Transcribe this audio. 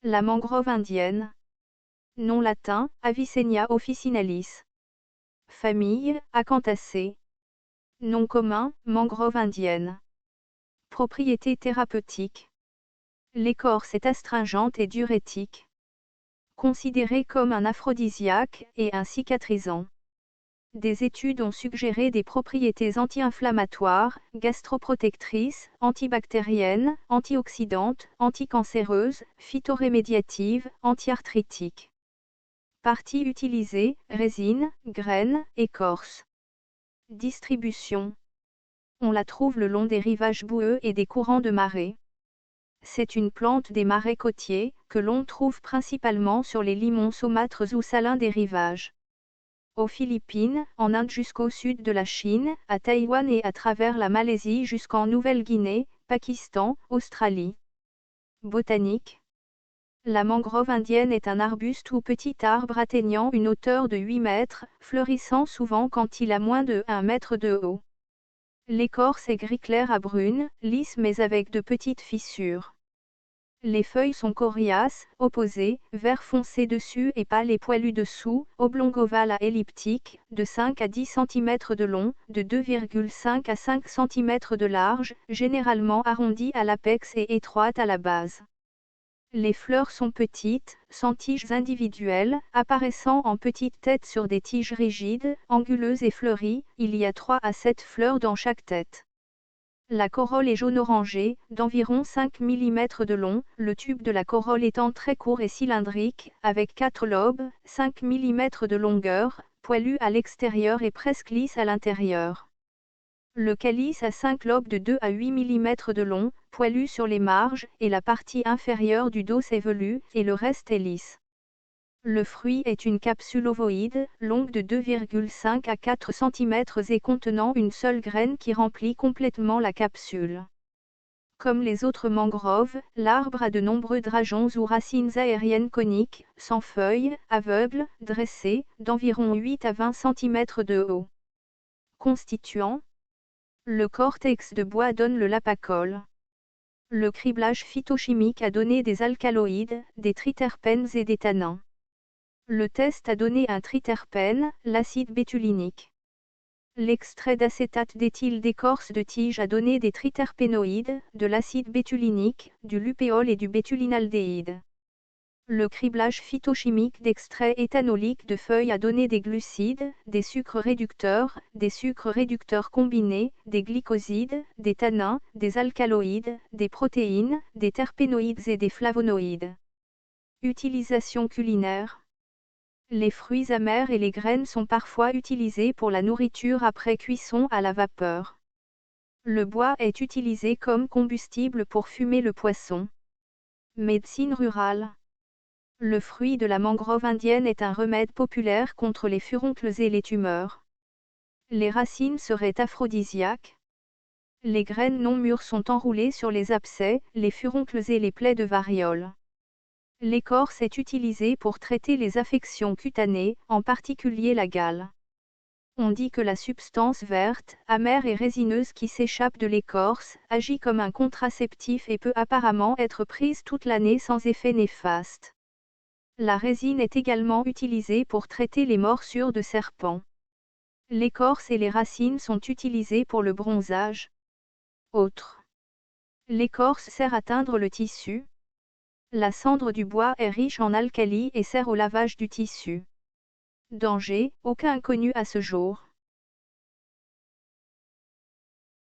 La mangrove indienne. Nom latin, Avicennia officinalis. Famille, Acanthacées. Nom commun, mangrove indienne. Propriétés thérapeutiques. L'écorce est astringente et diurétique. Considérée comme un aphrodisiaque et un cicatrisant. Des études ont suggéré des propriétés anti-inflammatoires, gastroprotectrices, antibactériennes, antioxydantes, anticancéreuses, phytorémédiatives, anti-arthritiques. Parties utilisées, résine, graines, écorce. Distribution. On la trouve le long des rivages boueux et des courants de marée. C'est une plante des marais côtiers, que l'on trouve principalement sur les limons saumâtres ou salins des rivages. Aux Philippines, en Inde jusqu'au sud de la Chine, à Taïwan et à travers la Malaisie jusqu'en Nouvelle-Guinée, Pakistan, Australie. Botanique. La mangrove indienne est un arbuste ou petit arbre atteignant une hauteur de 8 mètres, fleurissant souvent quand il a moins de 1 mètre de haut. L'écorce est gris clair à brune, lisse mais avec de petites fissures. Les feuilles sont coriaces, opposées, vert foncé dessus et pâle et poilu dessous, oblongo-ovales à elliptiques, de 5 à 10 cm de long, de 2,5 à 5 cm de large, généralement arrondies à l'apex et étroites à la base. Les fleurs sont petites, sans tiges individuelles, apparaissant en petites têtes sur des tiges rigides, anguleuses et fleuries, il y a 3 à 7 fleurs dans chaque tête. La corolle est jaune-orangé, d'environ 5 mm de long, le tube de la corolle étant très court et cylindrique, avec 4 lobes, 5 mm de longueur, poilu à l'extérieur et presque lisse à l'intérieur. Le calice a 5 lobes de 2 à 8 mm de long, poilu sur les marges, et la partie inférieure du dos est velue, et le reste est lisse. Le fruit est une capsule ovoïde, longue de 2,5 à 4 cm et contenant une seule graine qui remplit complètement la capsule. Comme les autres mangroves, l'arbre a de nombreux drageons ou racines aériennes coniques, sans feuilles, aveugles, dressées, d'environ 8 à 20 cm de haut. Constituants. Le cortex de bois donne le lapacol. Le criblage phytochimique a donné des alcaloïdes, des triterpènes et des tanins. Le test a donné un triterpène, l'acide bétulinique. L'extrait d'acétate d'éthyle d'écorce de tige a donné des triterpénoïdes, de l'acide bétulinique, du lupéol et du bétulinaldéhyde. Le criblage phytochimique d'extrait éthanolique de feuilles a donné des glucides, des sucres réducteurs combinés, des glycosides, des tanins, des alcaloïdes, des protéines, des terpénoïdes et des flavonoïdes. Utilisation culinaire. Les fruits amers et les graines sont parfois utilisés pour la nourriture après cuisson à la vapeur. Le bois est utilisé comme combustible pour fumer le poisson. Médecine rurale. Le fruit de la mangrove indienne est un remède populaire contre les furoncles et les tumeurs. Les racines seraient aphrodisiaques. Les graines non mûres sont enroulées sur les abcès, les furoncles et les plaies de variole. L'écorce est utilisée pour traiter les affections cutanées, en particulier la gale. On dit que la substance verte, amère et résineuse qui s'échappe de l'écorce, agit comme un contraceptif et peut apparemment être prise toute l'année sans effet néfaste. La résine est également utilisée pour traiter les morsures de serpents. L'écorce et les racines sont utilisées pour le bronzage. Autres. L'écorce sert à teindre le tissu. La cendre du bois est riche en alcalis et sert au lavage du tissu. Danger, aucun inconnu à ce jour.